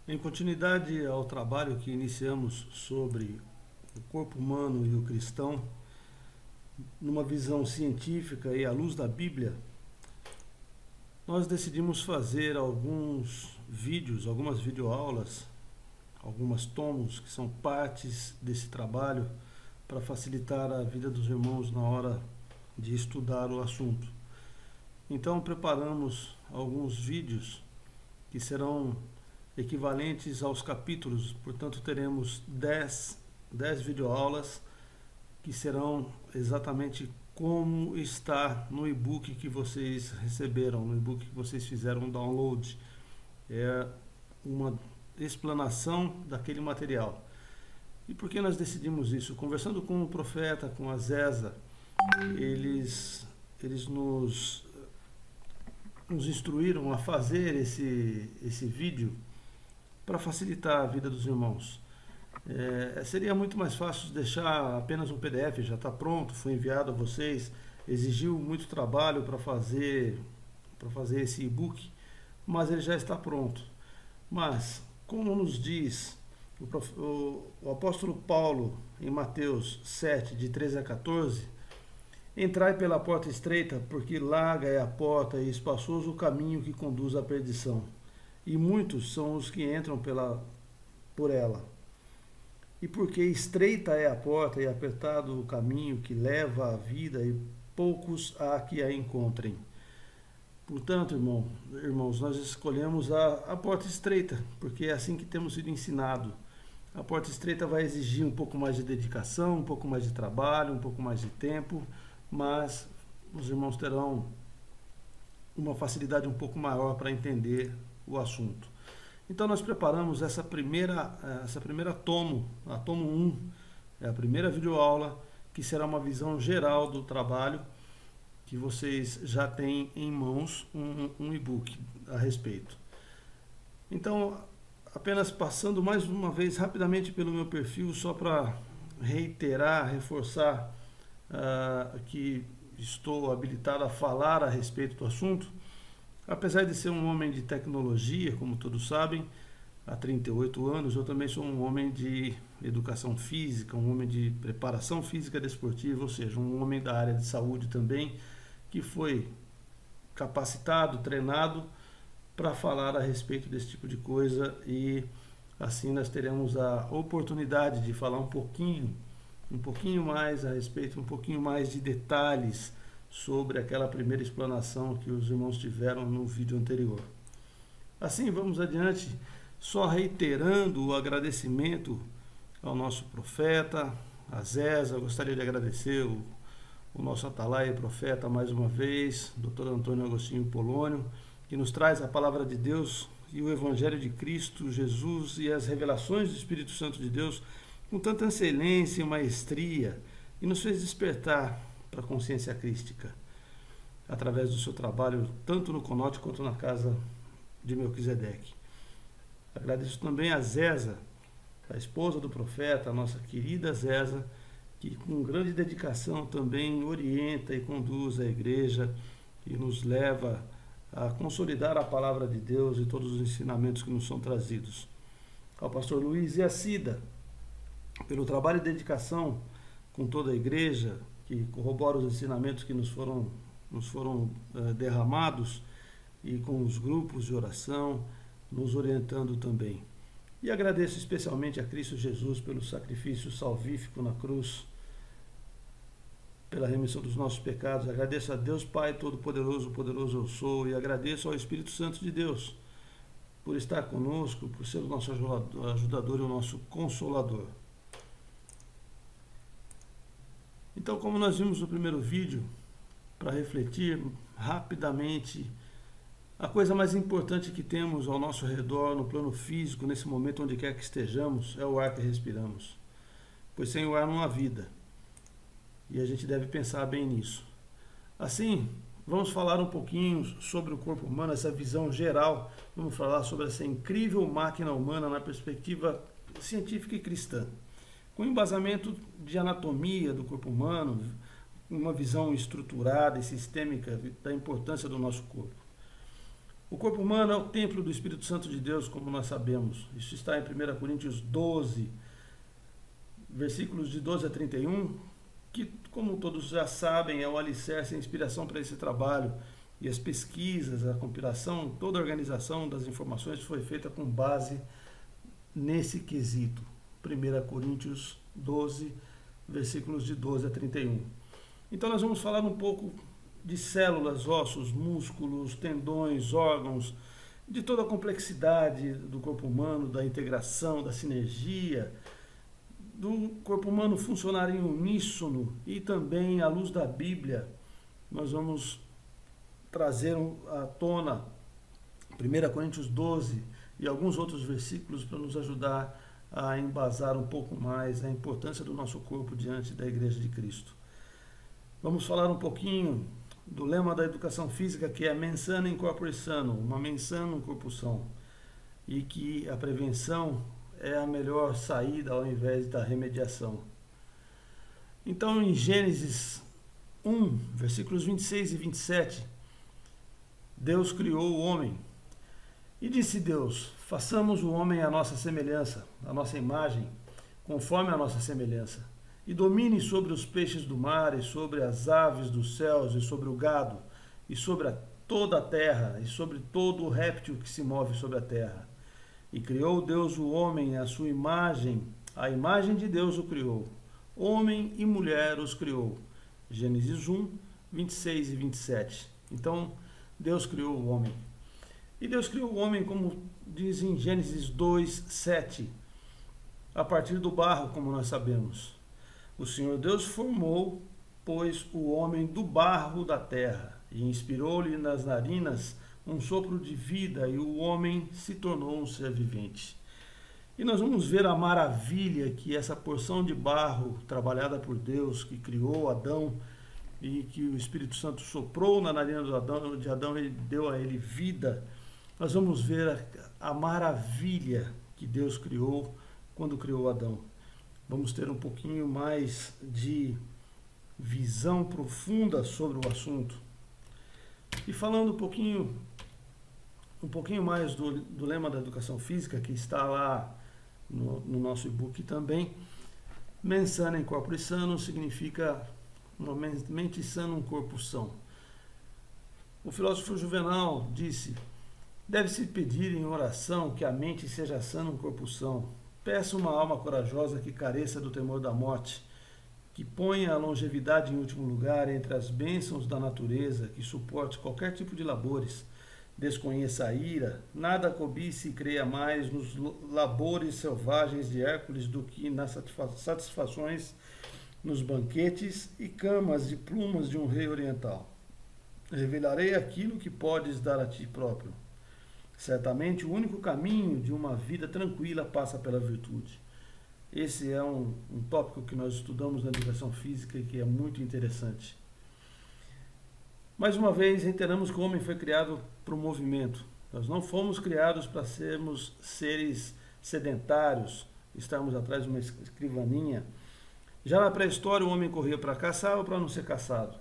Em continuidade ao trabalho que iniciamos sobre o corpo humano e o cristão, numa visão científica e à luz da Bíblia, nós decidimos fazer alguns vídeos, algumas videoaulas, algumas tomos que são partes desse trabalho para facilitar a vida dos irmãos na hora de estudar o assunto. Então preparamos alguns vídeos que serão equivalentes aos capítulos, portanto teremos 10 videoaulas que serão exatamente como está no e-book que vocês receberam, no e-book que vocês fizeram um download. É uma explanação daquele material. E por que nós decidimos isso? Conversando com o profeta, com a Zesa, eles nos instruíram a fazer esse vídeo para facilitar a vida dos irmãos. Seria muito mais fácil deixar apenas um PDF, já está pronto, foi enviado a vocês, exigiu muito trabalho para fazer esse e-book, mas ele já está pronto. Mas, como nos diz o apóstolo Paulo em Mateus 7, de 13 a 14, entrai pela porta estreita, porque larga é a porta e espaçoso o caminho que conduz à perdição, e muitos são os que entram por ela. E porque estreita é a porta e apertado o caminho que leva à vida, e poucos há que a encontrem. Portanto, irmãos, nós escolhemos a porta estreita, porque é assim que temos sido ensinado. A porta estreita vai exigir um pouco mais de dedicação, um pouco mais de trabalho, um pouco mais de tempo, mas os irmãos terão uma facilidade um pouco maior para entender o assunto. Então nós preparamos essa primeira tomo, a tomo 1, é a primeira videoaula, que será uma visão geral do trabalho, que vocês já têm em mãos um e-book a respeito. Então, apenas passando mais uma vez rapidamente pelo meu perfil, só para reiterar, reforçar que estou habilitado a falar a respeito do assunto. Apesar de ser um homem de tecnologia, como todos sabem, há 38 anos, eu também sou um homem de educação física, um homem de preparação física desportiva, ou seja, um homem da área de saúde também, que foi capacitado, treinado para falar a respeito desse tipo de coisa, e assim nós teremos a oportunidade de falar um pouquinho mais a respeito, um pouquinho mais de detalhes sobre aquela primeira explanação que os irmãos tiveram no vídeo anterior. Assim, vamos adiante, só reiterando o agradecimento ao nosso profeta, a Zesa. Eu gostaria de agradecer o nosso atalaia e profeta mais uma vez, Dr. Antônio Agostinho Polônio, que nos traz a palavra de Deus e o Evangelho de Cristo Jesus e as revelações do Espírito Santo de Deus com tanta excelência e maestria, e nos fez despertar para a consciência crística, através do seu trabalho, tanto no Conote quanto na casa de Melquisedeque. Agradeço também a Zesa, a esposa do profeta, a nossa querida Zesa, que com grande dedicação também orienta e conduz a igreja e nos leva a consolidar a palavra de Deus e todos os ensinamentos que nos são trazidos. Ao pastor Luiz e a Cida, pelo trabalho e dedicação com toda a igreja, que corrobora os ensinamentos que nos foram derramados, e com os grupos de oração, nos orientando também. E agradeço especialmente a Cristo Jesus pelo sacrifício salvífico na cruz, pela remissão dos nossos pecados. Agradeço a Deus Pai Todo-Poderoso, poderoso eu sou, e agradeço ao Espírito Santo de Deus por estar conosco, por ser o nosso ajudador e o nosso consolador. Então, como nós vimos no primeiro vídeo, para refletir rapidamente, a coisa mais importante que temos ao nosso redor, no plano físico, nesse momento, onde quer que estejamos, é o ar que respiramos. Pois sem o ar não há vida. E a gente deve pensar bem nisso. Assim, vamos falar um pouquinho sobre o corpo humano, essa visão geral. Vamos falar sobre essa incrível máquina humana na perspectiva científica e cristã, com embasamento de anatomia do corpo humano, uma visão estruturada e sistêmica da importância do nosso corpo. O corpo humano é o templo do Espírito Santo de Deus, como nós sabemos. Isso está em 1 Coríntios 12, versículos de 12 a 31, que, como todos já sabem, é o alicerce e a inspiração para esse trabalho. E as pesquisas, a compilação, toda a organização das informações foi feita com base nesse quesito. 1 Coríntios 12, versículos de 12 a 31. Então nós vamos falar um pouco de células, ossos, músculos, tendões, órgãos, de toda a complexidade do corpo humano, da integração, da sinergia, do corpo humano funcionar em uníssono e também, à luz da Bíblia, nós vamos trazer à tona 1 Coríntios 12 e alguns outros versículos para nos ajudar a embasar um pouco mais a importância do nosso corpo diante da Igreja de Cristo. Vamos falar um pouquinho do lema da educação física, que é mens sana in corpore sano, uma mens sana, um corpo são, e que a prevenção é a melhor saída ao invés da remediação. Então, em Gênesis 1, versículos 26 e 27, Deus criou o homem. E disse Deus: façamos o homem à nossa semelhança, à nossa imagem, conforme a nossa semelhança, e domine sobre os peixes do mar, e sobre as aves dos céus, e sobre o gado, e sobre toda a terra, e sobre todo o réptil que se move sobre a terra. E criou Deus o homem à sua imagem, a imagem de Deus o criou. Homem e mulher os criou. Gênesis 1, 26 e 27. Então, Deus criou o homem. E Deus criou o homem, como diz em Gênesis 2, 7, a partir do barro, como nós sabemos. O Senhor Deus formou, pois, o homem do barro da terra, e inspirou-lhe nas narinas um sopro de vida, e o homem se tornou um ser vivente. E nós vamos ver a maravilha que essa porção de barro, trabalhada por Deus, que criou Adão, e que o Espírito Santo soprou na narina de Adão e deu a ele vida. Nós vamos ver a maravilha que Deus criou quando criou Adão. Vamos ter um pouquinho mais de visão profunda sobre o assunto. E falando um pouquinho mais do lema da educação física, que está lá no nosso e-book também, mens sana in corpore sano significa uma mente sã, um corpo são. O filósofo Juvenal disse: deve-se pedir em oração que a mente seja sã, um corpo são. Peça uma alma corajosa que careça do temor da morte, que ponha a longevidade em último lugar entre as bênçãos da natureza, que suporte qualquer tipo de labores, desconheça a ira, nada cobice e creia mais nos labores selvagens de Hércules do que nas satisfações nos banquetes e camas de plumas de um rei oriental. Revelarei aquilo que podes dar a ti próprio. Certamente o único caminho de uma vida tranquila passa pela virtude. Esse é um tópico que nós estudamos na educação física e que é muito interessante. Mais uma vez, reiteramos que o homem foi criado para o movimento. Nós não fomos criados para sermos seres sedentários, estarmos atrás de uma escrivaninha. Já na pré-história, o homem corria para caçar ou para não ser caçado.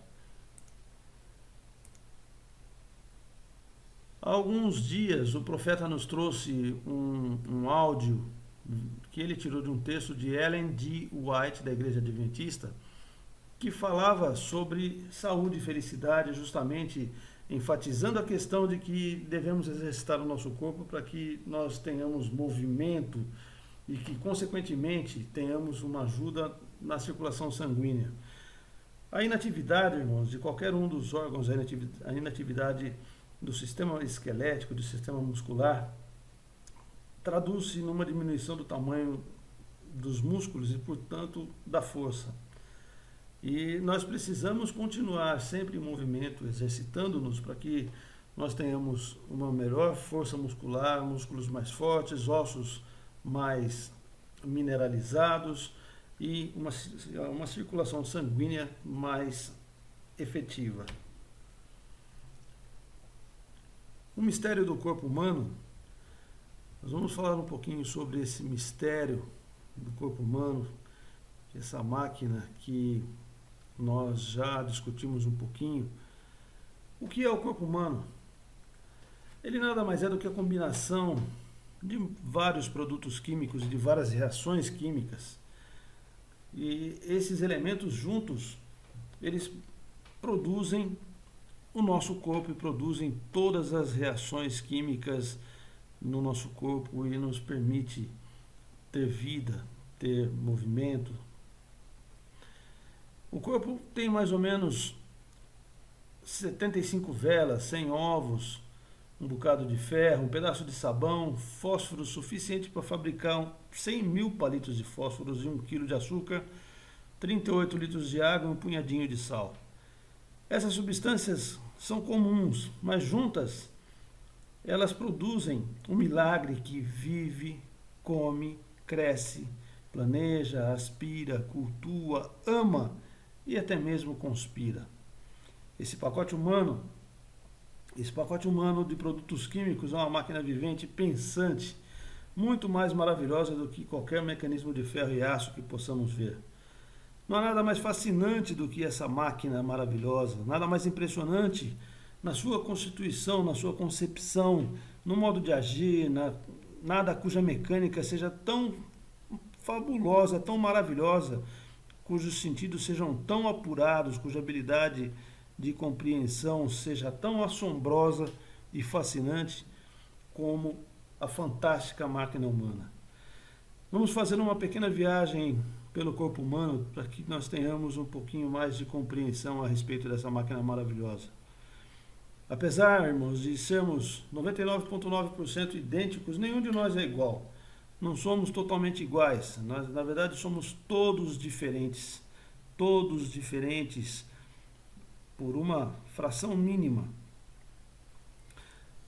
Há alguns dias, o profeta nos trouxe um áudio que ele tirou de um texto de Ellen G. White, da Igreja Adventista, que falava sobre saúde e felicidade, justamente enfatizando a questão de que devemos exercitar o nosso corpo para que nós tenhamos movimento e que, consequentemente, tenhamos uma ajuda na circulação sanguínea. A inatividade, irmãos, de qualquer um dos órgãos, a inatividade do sistema esquelético, do sistema muscular, traduz-se numa diminuição do tamanho dos músculos e, portanto, da força. E nós precisamos continuar sempre em movimento, exercitando-nos para que nós tenhamos uma melhor força muscular, músculos mais fortes, ossos mais mineralizados e uma circulação sanguínea mais efetiva. O mistério do corpo humano, nós vamos falar um pouquinho sobre esse mistério do corpo humano, essa máquina que nós já discutimos um pouquinho. O que é o corpo humano? Ele nada mais é do que a combinação de vários produtos químicos e de várias reações químicas. E esses elementos juntos, eles produzem o nosso corpo e produzem todas as reações químicas no nosso corpo e nos permite ter vida, ter movimento. O corpo tem mais ou menos 75 velas, 100 ovos, um bocado de ferro, um pedaço de sabão, fósforo suficiente para fabricar 100 mil palitos de fósforos e 1 quilo de açúcar, 38 litros de água e um punhadinho de sal. Essas substâncias são comuns, mas juntas elas produzem um milagre que vive, come, cresce, planeja, aspira, cultua, ama e até mesmo conspira. Esse pacote humano de produtos químicos é uma máquina vivente, pensante, muito mais maravilhosa do que qualquer mecanismo de ferro e aço que possamos ver. Não há nada mais fascinante do que essa máquina maravilhosa, nada mais impressionante na sua constituição, na sua concepção, no modo de agir, nada cuja mecânica seja tão fabulosa, tão maravilhosa, cujos sentidos sejam tão apurados, cuja habilidade de compreensão seja tão assombrosa e fascinante como a fantástica máquina humana. Vamos fazer uma pequena viagem pelo corpo humano para que nós tenhamos um pouquinho mais de compreensão a respeito dessa máquina maravilhosa. Apesar, irmãos, de sermos 99,9% idênticos, nenhum de nós é igual. Não somos totalmente iguais. Nós, na verdade, somos todos diferentes por uma fração mínima.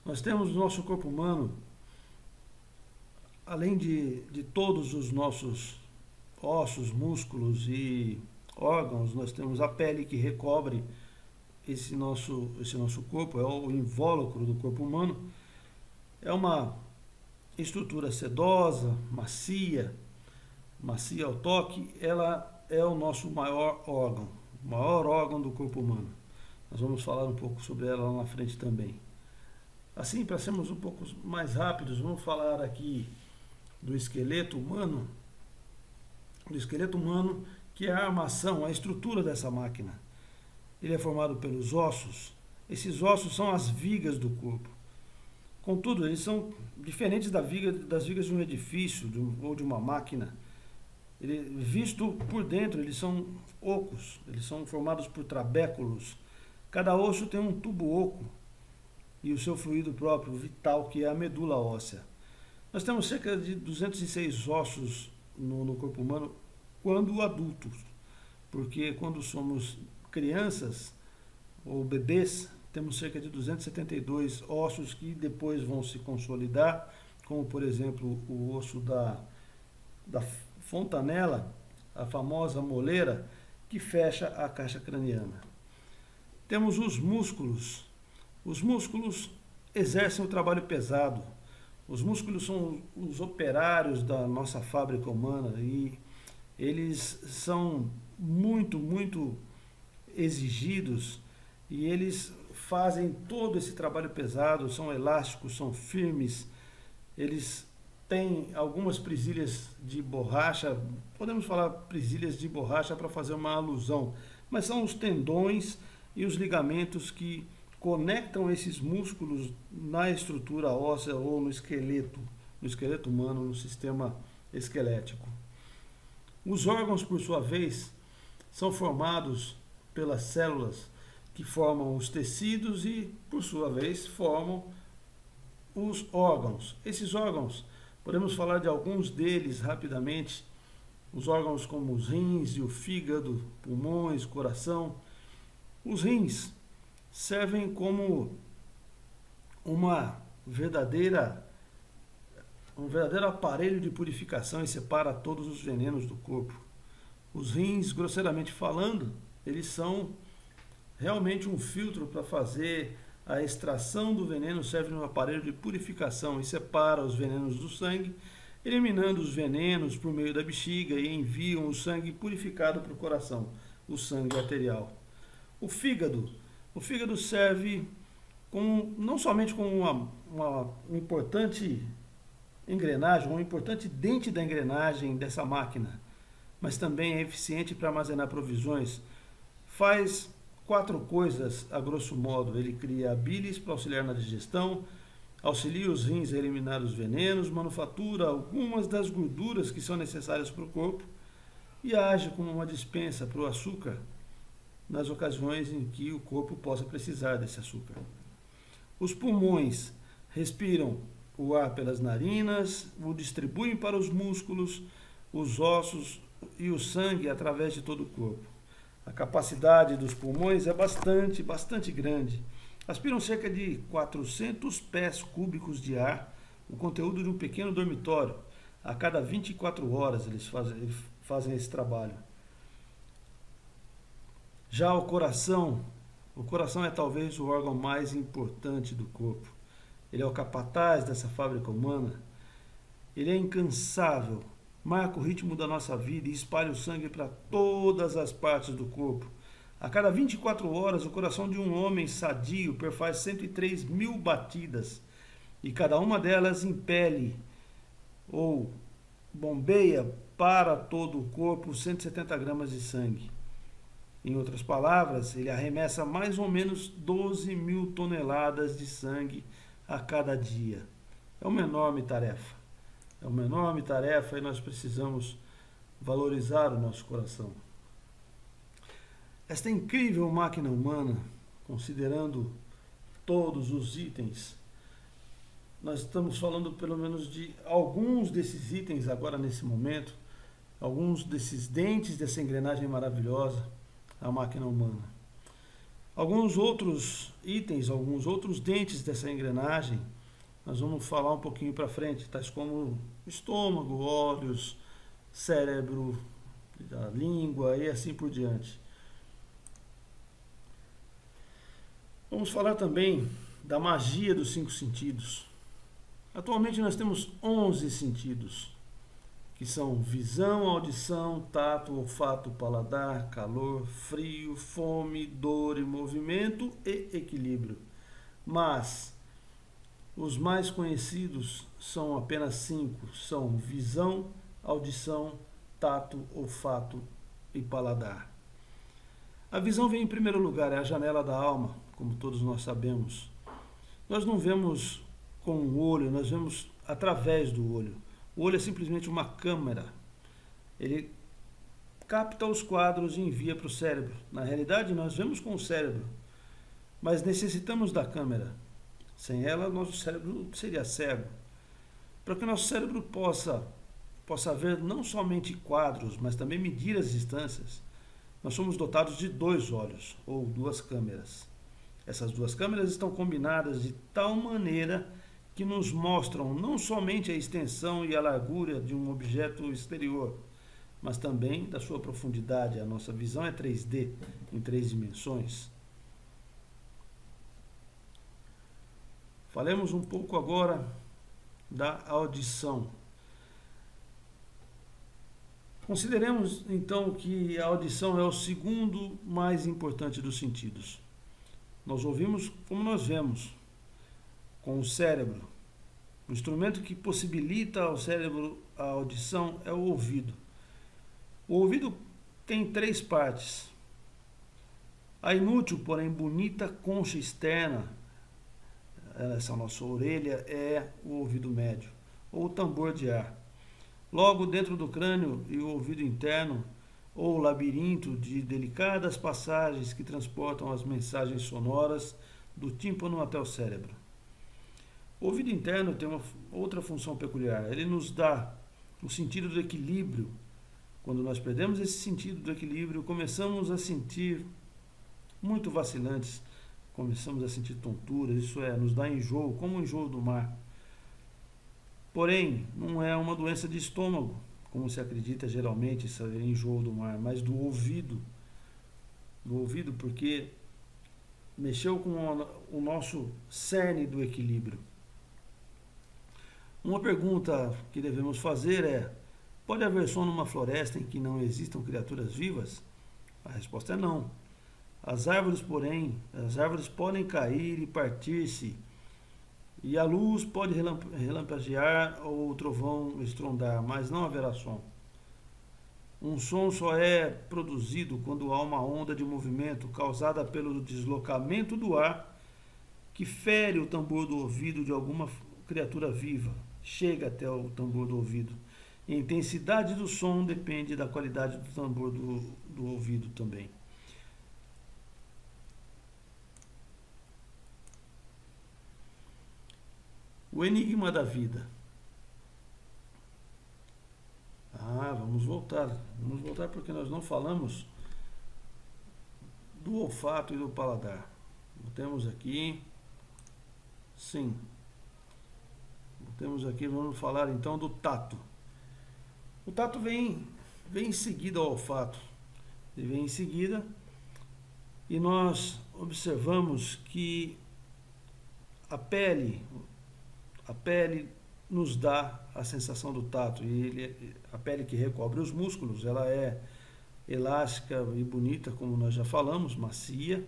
Nós temos no nosso corpo humano, além de todos os nossos ossos, músculos e órgãos, nós temos a pele que recobre esse nosso corpo, é o invólucro do corpo humano. É uma estrutura sedosa, macia ao toque. Ela é o nosso maior órgão do corpo humano. Nós vamos falar um pouco sobre ela lá na frente também. Assim, para sermos um pouco mais rápidos, vamos falar aqui do esqueleto humano. Do esqueleto humano, que é a armação, a estrutura dessa máquina. Ele é formado pelos ossos. Esses ossos são as vigas do corpo. Contudo, eles são diferentes das vigas de um edifício ou de uma máquina. Visto por dentro, eles são ocos, eles são formados por trabéculos. Cada osso tem um tubo oco e o seu fluido próprio, vital, que é a medula óssea. Nós temos cerca de 206 ossos no corpo humano quando adultos, porque quando somos crianças ou bebês, temos cerca de 272 ossos que depois vão se consolidar, como por exemplo o osso da fontanela, a famosa moleira, que fecha a caixa craniana. Temos os músculos. Os músculos exercem o trabalho pesado. Os músculos são os operários da nossa fábrica humana e eles são muito exigidos e eles fazem todo esse trabalho pesado, são elásticos, são firmes, eles têm algumas presilhas de borracha, podemos falar presilhas de borracha para fazer uma alusão, mas são os tendões e os ligamentos que conectam esses músculos na estrutura óssea ou no esqueleto humano, no sistema esquelético. Os órgãos, por sua vez, são formados pelas células que formam os tecidos e, por sua vez, formam os órgãos. Esses órgãos, podemos falar de alguns deles rapidamente, os órgãos como os rins e o fígado, pulmões, coração. Os rins servem como um verdadeiro aparelho de purificação e separa todos os venenos do corpo. Os rins, grosseiramente falando, eles são realmente um filtro para fazer a extração do veneno, serve no aparelho de purificação e separa os venenos do sangue, eliminando os venenos por meio da bexiga e enviam o sangue purificado para o coração, o sangue arterial. O fígado serve não somente com uma importante engrenagem, um importante dente da engrenagem dessa máquina, mas também é eficiente para armazenar provisões. Faz 4 coisas a grosso modo. Ele cria a bilis para auxiliar na digestão, auxilia os rins a eliminar os venenos, manufatura algumas das gorduras que são necessárias para o corpo e age como uma dispensa para o açúcar nas ocasiões em que o corpo possa precisar desse açúcar. Os pulmões respiram o ar pelas narinas, o distribuem para os músculos, os ossos e o sangue através de todo o corpo. A capacidade dos pulmões é bastante grande. Aspiram cerca de 400 pés cúbicos de ar, o conteúdo de um pequeno dormitório. A cada 24 horas eles fazem esse trabalho. Já o coração é talvez o órgão mais importante do corpo. Ele é o capataz dessa fábrica humana. Ele é incansável, marca o ritmo da nossa vida e espalha o sangue para todas as partes do corpo. A cada 24 horas, o coração de um homem sadio perfaz 103.000 batidas e cada uma delas impele ou bombeia para todo o corpo 170 gramas de sangue. Em outras palavras, ele arremessa mais ou menos 12.000 toneladas de sangue a cada dia. É uma enorme tarefa. E nós precisamos valorizar o nosso coração. Esta incrível máquina humana, considerando todos os itens, nós estamos falando pelo menos de alguns desses itens agora nesse momento, alguns desses dentes dessa engrenagem maravilhosa, a máquina humana. Alguns outros itens, alguns outros dentes dessa engrenagem, nós vamos falar um pouquinho para frente, tais como estômago, olhos, cérebro, a língua e assim por diante. Vamos falar também da magia dos 5 sentidos. Atualmente nós temos 11 sentidos, que são visão, audição, tato, olfato, paladar, calor, frio, fome, dor e movimento e equilíbrio. Mas os mais conhecidos são apenas 5, são visão, audição, tato, olfato e paladar. A visão vem em primeiro lugar, é a janela da alma, como todos nós sabemos. Nós não vemos com o olho, nós vemos através do olho. O olho é simplesmente uma câmera. Ele capta os quadros e envia para o cérebro. Na realidade, nós vemos com o cérebro, mas necessitamos da câmera. Sem ela, nosso cérebro seria cego. Para que nosso cérebro possa ver não somente quadros, mas também medir as distâncias, nós somos dotados de 2 olhos, ou 2 câmeras. Essas 2 câmeras estão combinadas de tal maneira que nos mostram não somente a extensão e a largura de um objeto exterior, mas também da sua profundidade. A nossa visão é 3D, em 3 dimensões. Falemos um pouco agora da audição. Consideremos então que a audição é o segundo mais importante dos sentidos. Nós ouvimos como nós vemos, com o cérebro. O instrumento que possibilita ao cérebro a audição é o ouvido. O ouvido tem 3 partes. A inútil, porém bonita concha externa, essa nossa orelha, é o ouvido médio, ou tambor de ar. Logo dentro do crânio e o ouvido interno, ou labirinto de delicadas passagens que transportam as mensagens sonoras do tímpano até o cérebro. O ouvido interno tem uma outra função peculiar. Ele nos dá o sentido do equilíbrio. Quando nós perdemos esse sentido do equilíbrio, começamos a sentir muito vacilantes, começamos a sentir tonturas, isso é, nos dá enjoo, como o enjoo do mar. Porém, não é uma doença de estômago, como se acredita geralmente, esse enjoo do mar, mas do ouvido. Do ouvido, porque mexeu com o nosso cerne do equilíbrio. Uma pergunta que devemos fazer é: pode haver som numa floresta em que não existam criaturas vivas? A resposta é não. As árvores podem cair e partir-se, e a luz pode relampaguear ou o trovão estrondar, mas não haverá som. Um som só é produzido quando há uma onda de movimento causada pelo deslocamento do ar que fere o tambor do ouvido de alguma criatura viva, chega até o tambor do ouvido. E a intensidade do som depende da qualidade do tambor do ouvido também. O enigma da vida. Vamos voltar. Vamos voltar porque nós não falamos do olfato e do paladar. Temos aqui. Sim. Temos aqui, vamos falar então do tato. O tato vem em seguida ao olfato. Ele vem em seguida e nós observamos que a pele nos dá a sensação do tato. E a pele que recobre os músculos, ela é elástica e bonita, como nós já falamos, macia,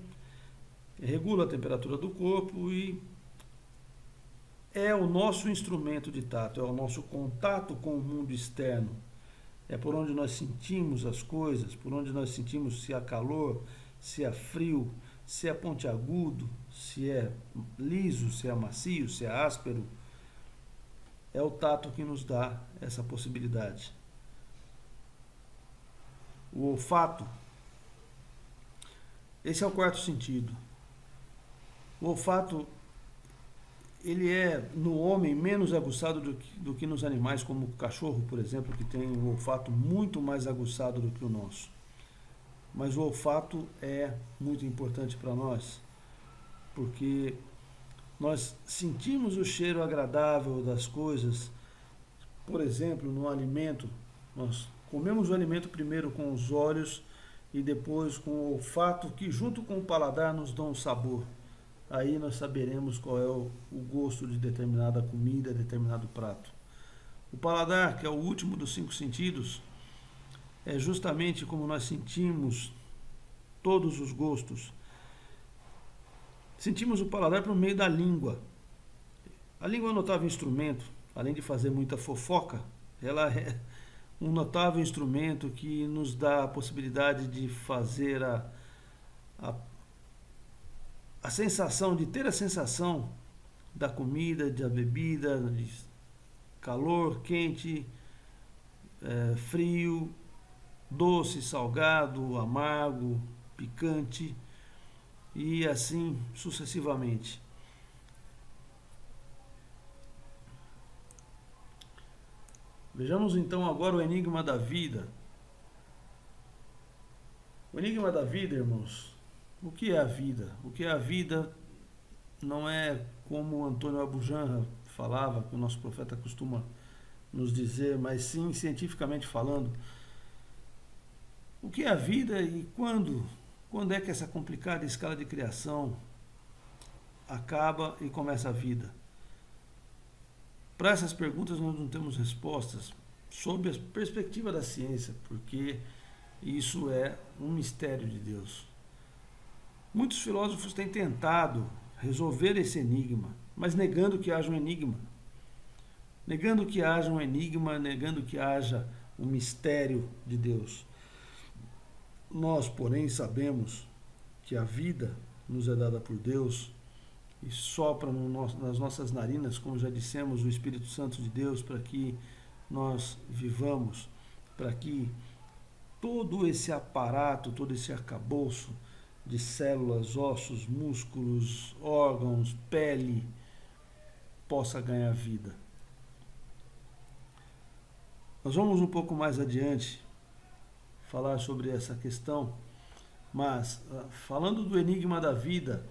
regula a temperatura do corpo e é o nosso instrumento de tato, é o nosso contato com o mundo externo. É por onde nós sentimos as coisas, por onde nós sentimos se há calor, se há frio, se é pontiagudo, se é liso, se é macio, se é áspero. É o tato que nos dá essa possibilidade. O olfato, esse é o quarto sentido. O olfato, ele é no homem menos aguçado do que nos animais, como o cachorro, por exemplo, que tem um olfato muito mais aguçado do que o nosso. Mas o olfato é muito importante para nós, porque nós sentimos o cheiro agradável das coisas. Por exemplo, no alimento, nós comemos o alimento primeiro com os olhos e depois com o olfato, que junto com o paladar nos dão um sabor. Aí nós saberemos qual é o gosto de determinada comida, determinado prato. O paladar, que é o último dos 5 sentidos, é justamente como nós sentimos todos os gostos. Sentimos o paladar por meio da língua. A língua é um notável instrumento, além de fazer muita fofoca, ela é um notável instrumento que nos dá a possibilidade de fazer a sensação, de ter a sensação da comida, da bebida, de calor, quente, frio, doce, salgado, amargo, picante e assim sucessivamente. Vejamos então agora o enigma da vida. O enigma da vida, irmãos. O que é a vida? O que é a vida não é como Antônio Abujamra falava, que o nosso profeta costuma nos dizer, mas sim cientificamente falando. O que é a vida e quando é que essa complicada escala de criação acaba e começa a vida? Para essas perguntas nós não temos respostas sob a perspectiva da ciência, porque isso é um mistério de Deus. Muitos filósofos têm tentado resolver esse enigma, mas negando que haja um enigma. Negando que haja um enigma, negando que haja um mistério de Deus. Nós, porém, sabemos que a vida nos é dada por Deus e sopra nas nossas narinas, como já dissemos, o Espírito Santo de Deus, para que nós vivamos, para que todo esse aparato, todo esse arcabouço de células, ossos, músculos, órgãos, pele, possa ganhar vida. Nós vamos um pouco mais adiante falar sobre essa questão, mas falando do enigma da vida,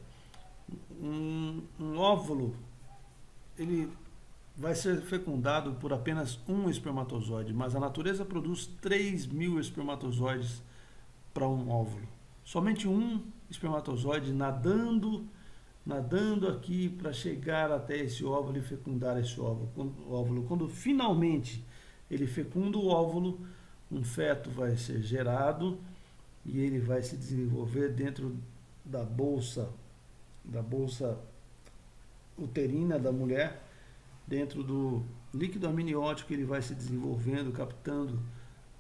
um óvulo, ele vai ser fecundado por apenas um espermatozoide, mas a natureza produz 3.000 espermatozoides para um óvulo. Somente um espermatozoide nadando aqui para chegar até esse óvulo e fecundar esse óvulo. Quando finalmente ele fecunda o óvulo, um feto vai ser gerado e ele vai se desenvolver dentro da bolsa uterina da mulher, dentro do líquido amniótico ele vai se desenvolvendo, captando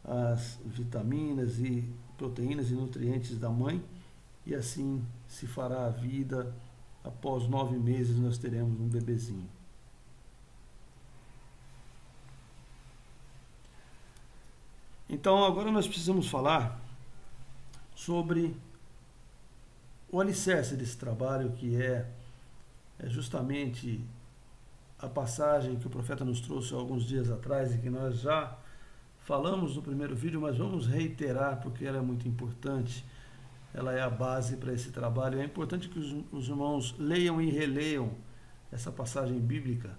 as vitaminas e proteínas e nutrientes da mãe, e assim se fará a vida. Após 9 meses nós teremos um bebezinho. Então agora nós precisamos falar sobre o alicerce desse trabalho, que é justamente a passagem que o profeta nos trouxe alguns dias atrás e que nós já falamos no primeiro vídeo, mas vamos reiterar porque ela é muito importante. Ela é a base para esse trabalho. É importante que os irmãos leiam e releiam essa passagem bíblica,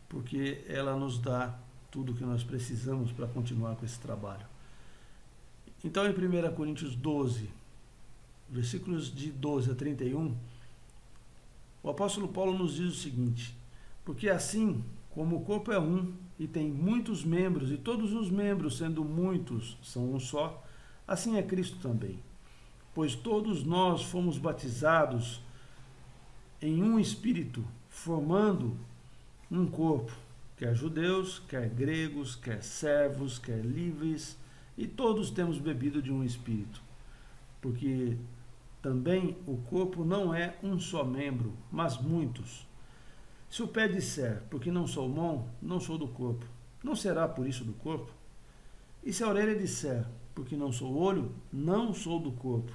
porque ela nos dá tudo o que nós precisamos para continuar com esse trabalho. Então, em 1 Coríntios 12, versículos de 12 a 31, o apóstolo Paulo nos diz o seguinte: porque assim como o corpo é um e tem muitos membros, e todos os membros, sendo muitos, são um só, assim é Cristo também. Pois todos nós fomos batizados em um espírito, formando um corpo, quer judeus, quer gregos, quer servos, quer livres, e todos temos bebido de um espírito. Porque também o corpo não é um só membro, mas muitos. Se o pé disser, porque não sou mão, não sou do corpo, não será por isso do corpo? E se a orelha disser, porque não sou olho, não sou do corpo,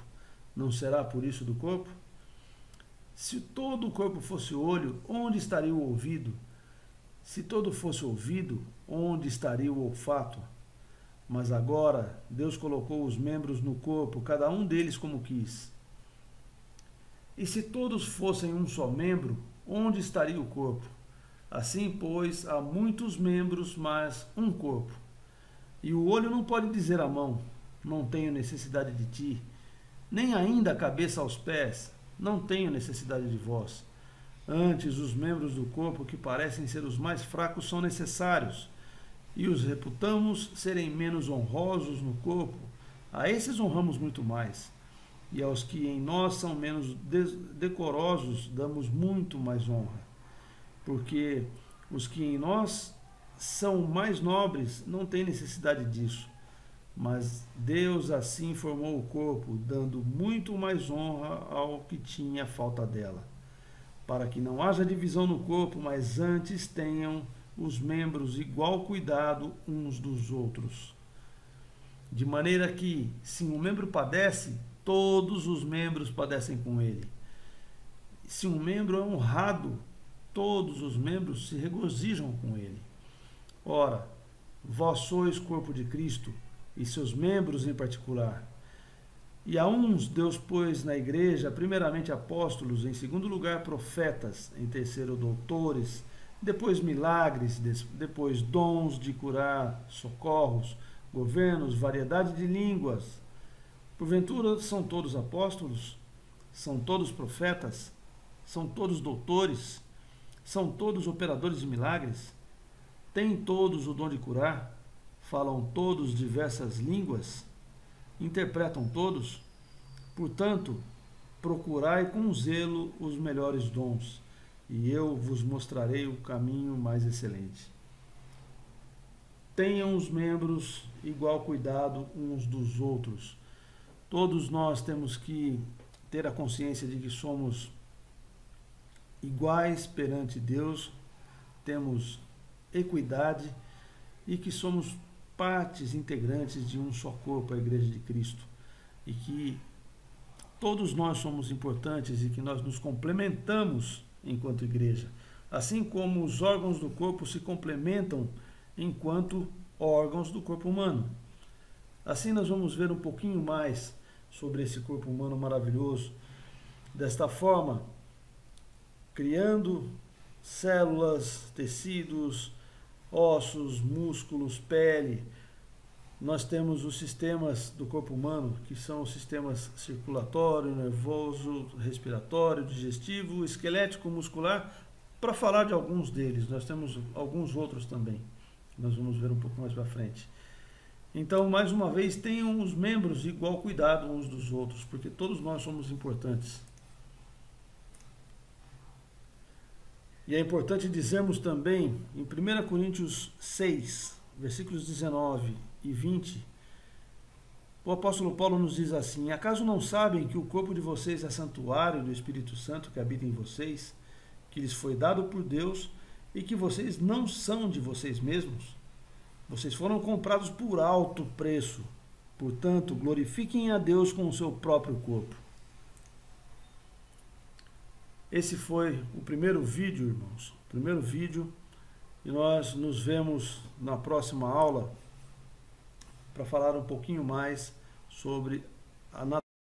não será por isso do corpo? Se todo o corpo fosse olho, onde estaria o ouvido? Se todo fosse ouvido, onde estaria o olfato? Mas agora Deus colocou os membros no corpo, cada um deles como quis. E se todos fossem um só membro, onde estaria o corpo? Assim, pois, há muitos membros, mas um corpo. E o olho não pode dizer à mão, não tenho necessidade de ti, nem ainda a cabeça aos pés, não tenho necessidade de vós. Antes, os membros do corpo que parecem ser os mais fracos são necessários, e os reputamos serem menos honrosos no corpo, a esses honramos muito mais. E aos que em nós são menos decorosos, damos muito mais honra. Porque os que em nós são mais nobres não têm necessidade disso. Mas Deus assim formou o corpo, dando muito mais honra ao que tinha falta dela. Para que não haja divisão no corpo, mas antes tenham os membros igual cuidado uns dos outros. De maneira que, se um membro padece, todos os membros padecem com ele. Se um membro é honrado, todos os membros se regozijam com ele. Ora, vós sois corpo de Cristo, e seus membros em particular. E a uns Deus pôs na igreja, primeiramente apóstolos, em segundo lugar profetas, em terceiro doutores, depois milagres, depois dons de curar, socorros, governos, variedade de línguas. Porventura são todos apóstolos? São todos profetas? São todos doutores? São todos operadores de milagres? Têm todos o dom de curar? Falam todos diversas línguas? Interpretam todos? Portanto, procurai com zelo os melhores dons, e eu vos mostrarei o caminho mais excelente. Tenham os membros igual cuidado uns dos outros. Todos nós temos que ter a consciência de que somos iguais perante Deus, temos equidade e que somos partes integrantes de um só corpo, a Igreja de Cristo, e que todos nós somos importantes e que nós nos complementamos enquanto igreja, assim como os órgãos do corpo se complementam enquanto órgãos do corpo humano. Assim nós vamos ver um pouquinho mais sobre esse corpo humano maravilhoso. Desta forma, criando células, tecidos, ossos, músculos, pele. Nós temos os sistemas do corpo humano, que são os sistemas circulatório, nervoso, respiratório, digestivo, esquelético, muscular. Para falar de alguns deles, nós temos alguns outros também. Nós vamos ver um pouco mais para frente. Então, mais uma vez, tenham os membros igual cuidado uns dos outros, porque todos nós somos importantes. E é importante dizermos também, em 1 Coríntios 6, versículos 19 e 20, o apóstolo Paulo nos diz assim: acaso não sabem que o corpo de vocês é santuário do Espírito Santo que habita em vocês, que lhes foi dado por Deus, e que vocês não são de vocês mesmos? Vocês foram comprados por alto preço. Portanto, glorifiquem a Deus com o seu próprio corpo. Esse foi o primeiro vídeo, irmãos. O primeiro vídeo. E nós nos vemos na próxima aula para falar um pouquinho mais sobre a natureza